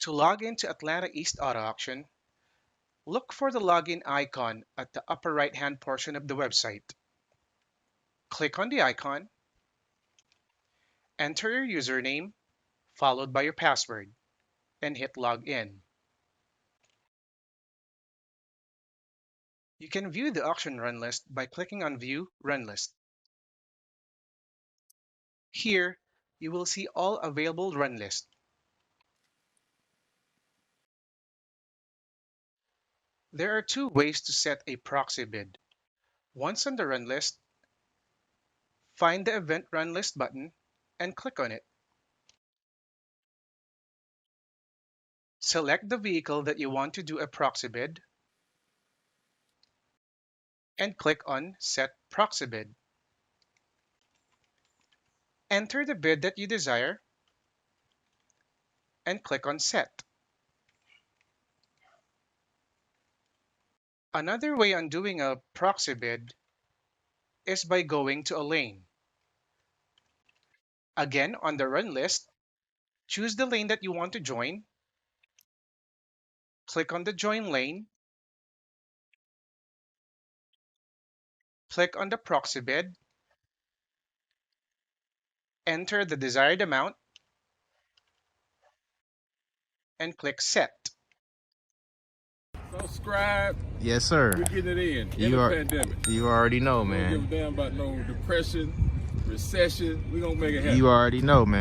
To log into Atlanta East Auto Auction, look for the login icon at the upper right-hand portion of the website. Click on the icon, enter your username, followed by your password, and hit login. You can view the auction run list by clicking on View Run List. Here, you will see all available run lists. There are two ways to set a proxy bid. Once on the run list, find the Event Run List button and click on it. Select the vehicle that you want to do a proxy bid and click on Set Proxy Bid. Enter the bid that you desire and click on Set. Another way on doing a proxy bid is by going to a lane. Again, on the run list, choose the lane that you want to join, click on the Join lane, click on the proxy bid, enter the desired amount, and click Set. Subscribe. Yes, sir. We're getting it in You the are, pandemic. you already know, We don't man. give a damn about no depression, recession. We gonna make it happen. You already know, man.